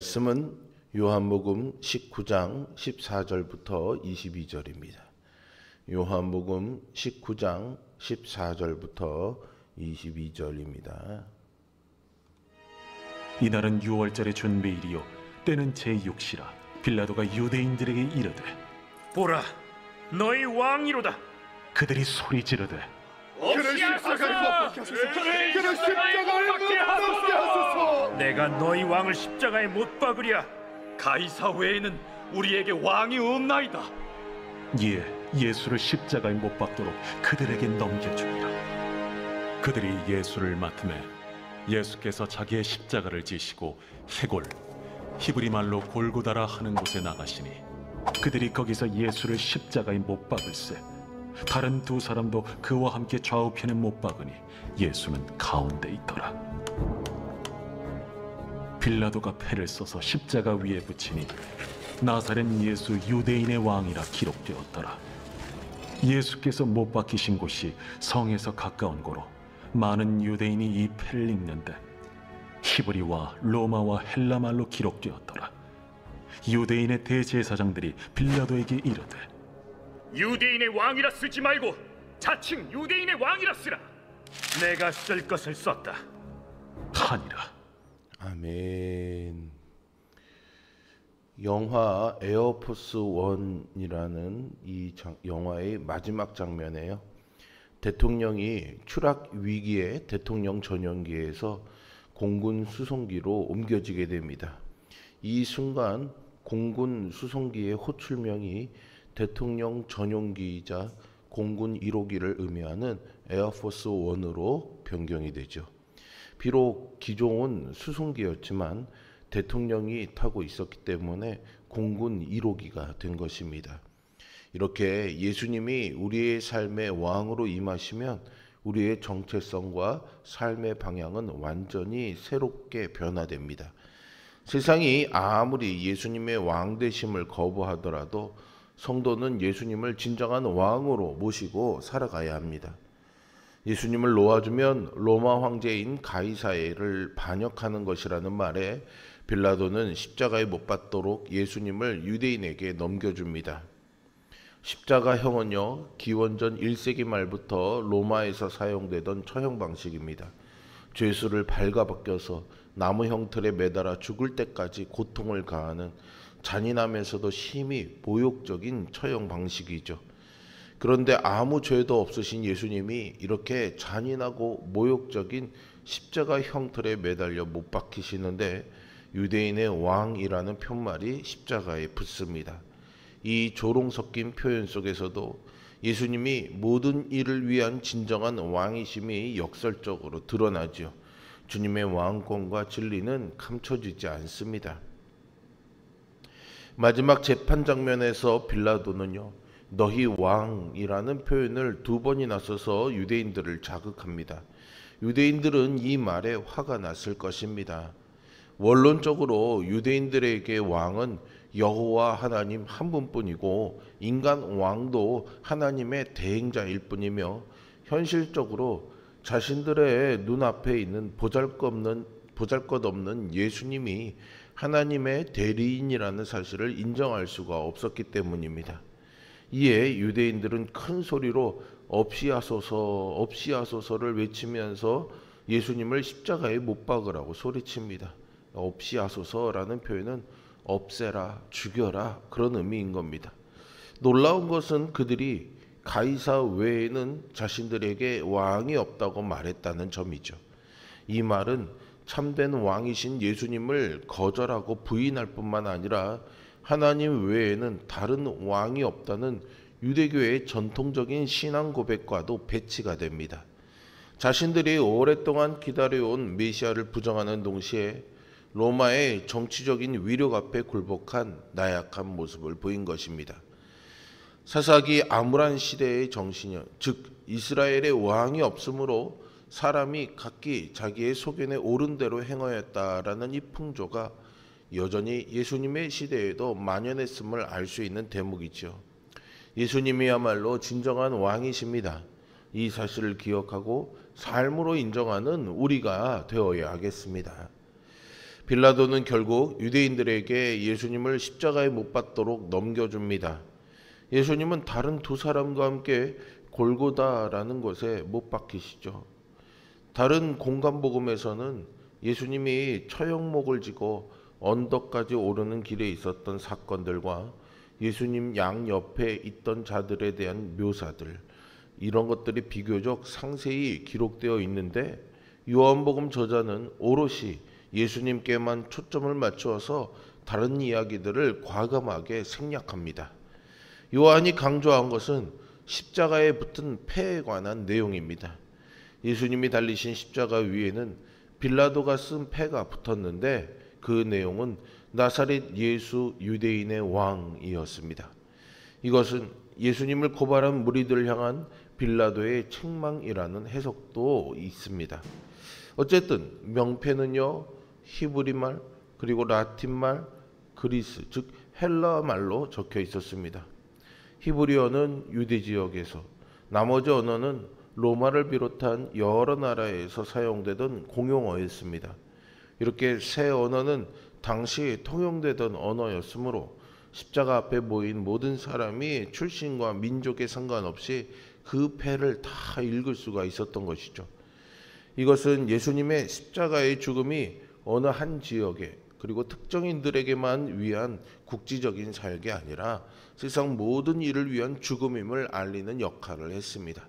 말씀은 요한복음 19장 14절부터 22절입니다. 요한복음 19장 14절부터 22절입니다. 이날은 6월절의 준비일이요 때는 제6시라. 빌라도가 유대인들에게 이르되 보라, 너희 왕이로다. 그들이 소리 지르되 그를 십자가에 못 박게 하소서. 그를 십자가에 못 박게 하소서. 내가 너희 왕을 십자가에 못 박으랴. 가이사 외에는 우리에게 왕이 없나이다. 이에 예수를 십자가에 못 박도록 그들에게 넘겨주니라. 그들이 예수를 맡음에 예수께서 자기의 십자가를 지시고 해골, 히브리 말로 골고다라 하는 곳에 나가시니 그들이 거기서 예수를 십자가에 못 박을세. 다른 두 사람도 그와 함께 좌우편에 못 박으니 예수는 가운데 있더라. 빌라도가 패를 써서 십자가 위에 붙이니 나사렛 예수 유대인의 왕이라 기록되었더라. 예수께서 못 박히신 곳이 성에서 가까운 고로 많은 유대인이 이 패를 읽는데 히브리와 로마와 헬라 말로 기록되었더라. 유대인의 대제사장들이 빌라도에게 이르되 유대인의 왕이라 쓰지 말고 자칭 유대인의 왕이라 쓰라. 내가 쓸 것을 썼다 하니라. 아멘. 영화 에어포스 원이라는 이 영화의 마지막 장면에요. 대통령이 추락 위기에 대통령 전용기에서 공군 수송기로 옮겨지게 됩니다. 이 순간 공군 수송기의 호출명이 대통령 전용기이자 공군 1호기를 의미하는 에어포스 원으로 변경이 되죠. 비록 기종은 수송기였지만 대통령이 타고 있었기 때문에 공군 1호기가 된 것입니다. 이렇게 예수님이 우리의 삶의 왕으로 임하시면 우리의 정체성과 삶의 방향은 완전히 새롭게 변화됩니다. 세상이 아무리 예수님의 왕 되심을 거부하더라도 성도는 예수님을 진정한 왕으로 모시고 살아가야 합니다. 예수님을 놓아주면 로마 황제인 가이사를 반역하는 것이라는 말에 빌라도는 십자가에 못 박도록 예수님을 유대인에게 넘겨줍니다. 십자가형은요, 기원전 1세기 말부터 로마에서 사용되던 처형 방식입니다. 죄수를 발가벗겨서 나무 형틀에 매달아 죽을 때까지 고통을 가하는 잔인하면서도 심히 모욕적인 처형 방식이죠. 그런데 아무 죄도 없으신 예수님이 이렇게 잔인하고 모욕적인 십자가 형틀에 매달려 못 박히시는데 유대인의 왕이라는 표말이 십자가에 붙습니다. 이 조롱 섞인 표현 속에서도 예수님이 모든 일을 위한 진정한 왕이심이 역설적으로 드러나죠. 주님의 왕권과 진리는 감춰지지 않습니다. 마지막 재판 장면에서 빌라도는요, 너희 왕이라는 표현을 2번이나 써서 유대인들을 자극합니다. 유대인들은 이 말에 화가 났을 것입니다. 원론적으로 유대인들에게 왕은 여호와 하나님 한 분뿐이고 인간 왕도 하나님의 대행자일 뿐이며 현실적으로 자신들의 눈앞에 있는 보잘것없는 예수님이 하나님의 대리인이라는 사실을 인정할 수가 없었기 때문입니다. 이에 유대인들은 큰 소리로 없이하소서를 외치면서 예수님을 십자가에 못 박으라고 소리칩니다. 없이하소서라는 표현은 없애라, 죽여라 그런 의미인 겁니다. 놀라운 것은 그들이 가이사 외에는 자신들에게 왕이 없다고 말했다는 점이죠. 이 말은 참된 왕이신 예수님을 거절하고 부인할 뿐만 아니라 하나님 외에는 다른 왕이 없다는 유대교의 전통적인 신앙 고백과도 배치가 됩니다. 자신들이 오랫동안 기다려온 메시아를 부정하는 동시에 로마의 정치적인 위력 앞에 굴복한 나약한 모습을 보인 것입니다. 사사기 아므란 시대의 정신이요, 즉 이스라엘의 왕이 없으므로 사람이 각기 자기의 소견에 옳은 대로 행하였다라는 이 풍조가 여전히 예수님의 시대에도 만연했음을 알 수 있는 대목이죠. 예수님이야말로 진정한 왕이십니다. 이 사실을 기억하고 삶으로 인정하는 우리가 되어야 하겠습니다. 빌라도는 결국 유대인들에게 예수님을 십자가에 못 박도록 넘겨줍니다. 예수님은 다른 두 사람과 함께 골고다라는 곳에 못 박히시죠. 다른 공간복음에서는 예수님이 처형목을 지고 언덕까지 오르는 길에 있었던 사건들과 예수님 양옆에 있던 자들에 대한 묘사들, 이런 것들이 비교적 상세히 기록되어 있는데 요한복음 저자는 오롯이 예수님께만 초점을 맞추어서 다른 이야기들을 과감하게 생략합니다. 요한이 강조한 것은 십자가에 붙은 패에 관한 내용입니다. 예수님이 달리신 십자가 위에는 빌라도가 쓴 패가 붙었는데 그 내용은 나사렛 예수 유대인의 왕이었습니다. 이것은 예수님을 고발한 무리들을 향한 빌라도의 책망이라는 해석도 있습니다. 어쨌든 명패는요, 히브리말 그리고 라틴말, 그리스 즉 헬라 말로 적혀 있었습니다. 히브리어는 유대 지역에서, 나머지 언어는 로마를 비롯한 여러 나라에서 사용되던 공용어였습니다. 이렇게 세 언어는 당시 통용되던 언어였으므로 십자가 앞에 모인 모든 사람이 출신과 민족에 상관없이 그 패를 다 읽을 수가 있었던 것이죠. 이것은 예수님의 십자가의 죽음이 어느 한 지역에 그리고 특정인들에게만 위한 국지적인 사역이 아니라 세상 모든 일을 위한 죽음임을 알리는 역할을 했습니다.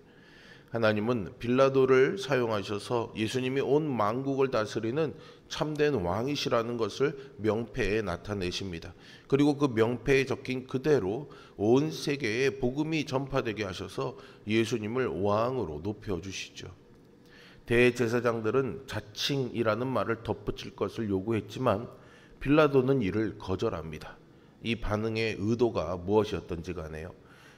하나님은 빌라도를 사용하셔서 예수님이 온 만국을 다스리는 참된 왕이시라는 것을 명패에 나타내십니다. 그리고 그 명패에 적힌 그대로 온 세계에 복음이 전파되게 하셔서 예수님을 왕으로 높여주시죠. 대제사장들은 자칭이라는 말을 덧붙일 것을 요구했지만 빌라도는 이를 거절합니다. 이 반응의 의도가 무엇이었던지 간에요,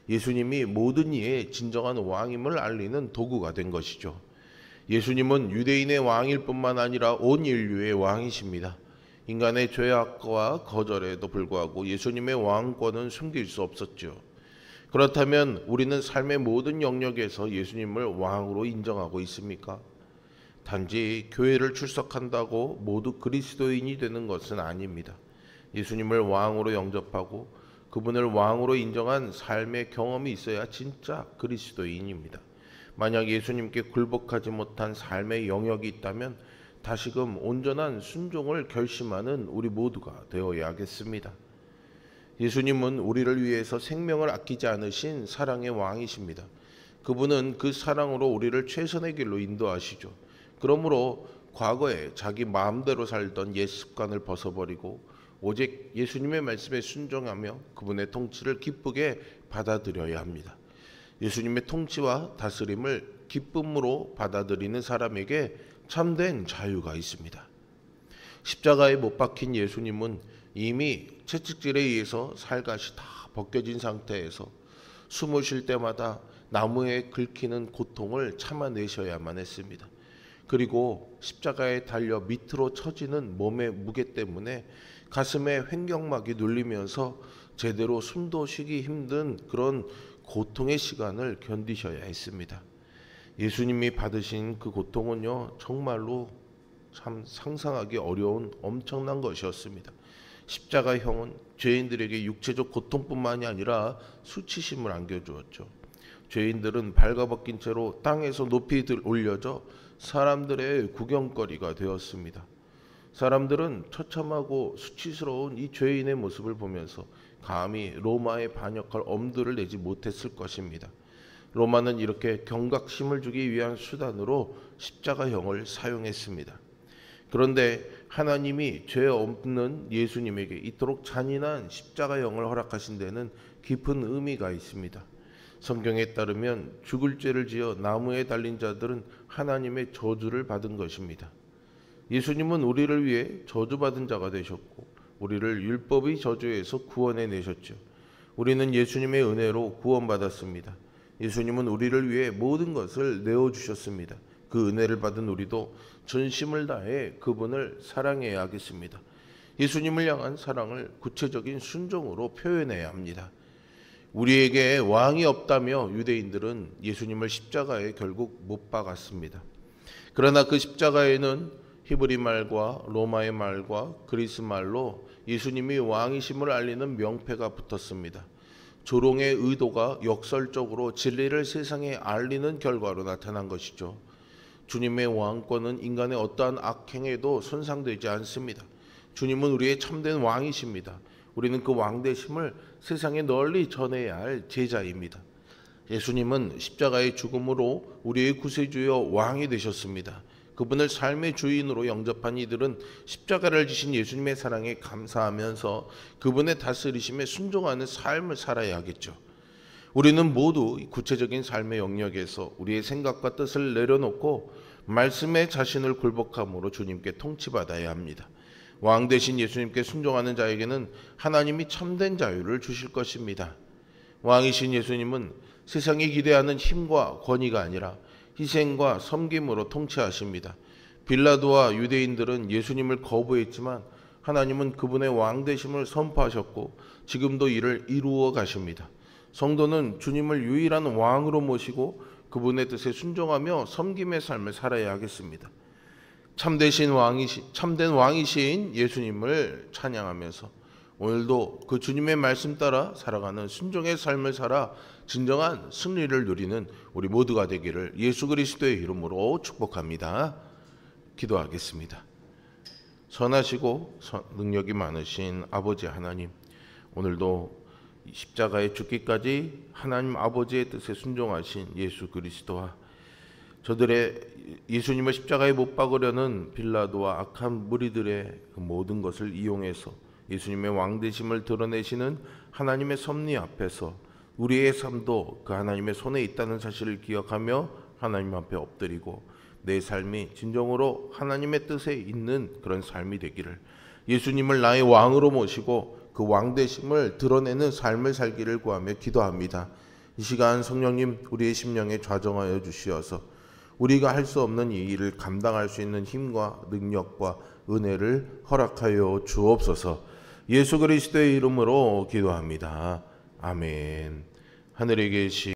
예수님이 모든 이의 진정한 왕임을 알리는 도구가 된 것이죠. 예수님은 유대인의 왕일 뿐만 아니라 온 인류의 왕이십니다. 인간의 죄악과 거절에도 불구하고 예수님의 왕권은 숨길 수 없었죠. 그렇다면 우리는 삶의 모든 영역에서 예수님을 왕으로 인정하고 있습니까? 단지 교회를 출석한다고 모두 그리스도인이 되는 것은 아닙니다. 예수님을 왕으로 영접하고 그분을 왕으로 인정한 삶의 경험이 있어야 진짜 그리스도인입니다. 만약 예수님께 굴복하지 못한 삶의 영역이 있다면 다시금 온전한 순종을 결심하는 우리 모두가 되어야겠습니다. 예수님은 우리를 위해서 생명을 아끼지 않으신 사랑의 왕이십니다. 그분은 그 사랑으로 우리를 최선의 길로 인도하시죠. 그러므로 과거에 자기 마음대로 살던 옛 습관을 벗어버리고 오직 예수님의 말씀에 순종하며 그분의 통치를 기쁘게 받아들여야 합니다. 예수님의 통치와 다스림을 기쁨으로 받아들이는 사람에게 참된 자유가 있습니다. 십자가에 못 박힌 예수님은 이미 채찍질에 의해서 살갗이 다 벗겨진 상태에서 숨을 쉴 때마다 나무에 긁히는 고통을 참아내셔야만 했습니다. 그리고 십자가에 달려 밑으로 처지는 몸의 무게 때문에 가슴에 횡격막이 눌리면서 제대로 숨도 쉬기 힘든 그런 고통의 시간을 견디셔야 했습니다. 예수님이 받으신 그 고통은요, 정말로 참 상상하기 어려운 엄청난 것이었습니다. 십자가형은 죄인들에게 육체적 고통뿐만이 아니라 수치심을 안겨주었죠. 죄인들은 발가벗긴 채로 땅에서 높이 올려져 사람들의 구경거리가 되었습니다. 사람들은 처참하고 수치스러운 이 죄인의 모습을 보면서 감히 로마에 반역할 엄두를 내지 못했을 것입니다. 로마는 이렇게 경각심을 주기 위한 수단으로 십자가형을 사용했습니다. 그런데 하나님이 죄 없는 예수님에게 이토록 잔인한 십자가형을 허락하신 데는 깊은 의미가 있습니다. 성경에 따르면 죽을 죄를 지어 나무에 달린 자들은 하나님의 저주를 받은 것입니다. 예수님은 우리를 위해 저주받은 자가 되셨고 우리를 율법의 저주에서 구원해 내셨죠. 우리는 예수님의 은혜로 구원받았습니다. 예수님은 우리를 위해 모든 것을 내어주셨습니다. 그 은혜를 받은 우리도 전심을 다해 그분을 사랑해야 하겠습니다. 예수님을 향한 사랑을 구체적인 순종으로 표현해야 합니다. 우리에게 왕이 없다며 유대인들은 예수님을 십자가에 결국 못 박았습니다. 그러나 그 십자가에는 히브리 말과 로마의 말과 그리스 말로 예수님이 왕이심을 알리는 명패가 붙었습니다. 조롱의 의도가 역설적으로 진리를 세상에 알리는 결과로 나타난 것이죠. 주님의 왕권은 인간의 어떠한 악행에도 손상되지 않습니다. 주님은 우리의 참된 왕이십니다. 우리는 그 왕되심을 세상에 널리 전해야 할 제자입니다. 예수님은 십자가의 죽음으로 우리의 구세주여 왕이 되셨습니다. 그분을 삶의 주인으로 영접한 이들은 십자가를 지신 예수님의 사랑에 감사하면서 그분의 다스리심에 순종하는 삶을 살아야 하겠죠. 우리는 모두 구체적인 삶의 영역에서 우리의 생각과 뜻을 내려놓고 말씀에 자신을 굴복함으로 주님께 통치받아야 합니다. 왕 대신 예수님께 순종하는 자에게는 하나님이 참된 자유를 주실 것입니다. 왕이신 예수님은 세상이 기대하는 힘과 권위가 아니라 희생과 섬김으로 통치하십니다. 빌라도와 유대인들은 예수님을 거부했지만 하나님은 그분의 왕 되심을 선포하셨고 지금도 이를 이루어 가십니다. 성도는 주님을 유일한 왕으로 모시고 그분의 뜻에 순종하며 섬김의 삶을 살아야 하겠습니다. 참된 왕이신 예수님을 찬양하면서 오늘도 그 주님의 말씀 따라 살아가는 순종의 삶을 살아 진정한 승리를 누리는 우리 모두가 되기를 예수 그리스도의 이름으로 축복합니다. 기도하겠습니다. 선하시고 능력이 많으신 아버지 하나님, 오늘도 십자가에 죽기까지 하나님 아버지의 뜻에 순종하신 예수 그리스도와 저들의 예수님을 십자가에 못 박으려는 빌라도와 악한 무리들의 그 모든 것을 이용해서 예수님의 왕되심을 드러내시는 하나님의 섭리 앞에서 우리의 삶도 그 하나님의 손에 있다는 사실을 기억하며 하나님 앞에 엎드리고 내 삶이 진정으로 하나님의 뜻에 있는 그런 삶이 되기를, 예수님을 나의 왕으로 모시고 그 왕되심을 드러내는 삶을 살기를 구하며 기도합니다. 이 시간 성령님 우리의 심령에 좌정하여 주시어서 우리가 할 수 없는 이 일을 감당할 수 있는 힘과 능력과 은혜를 허락하여 주옵소서. 예수 그리스도의 이름으로 기도합니다. 아멘. 하늘에 계신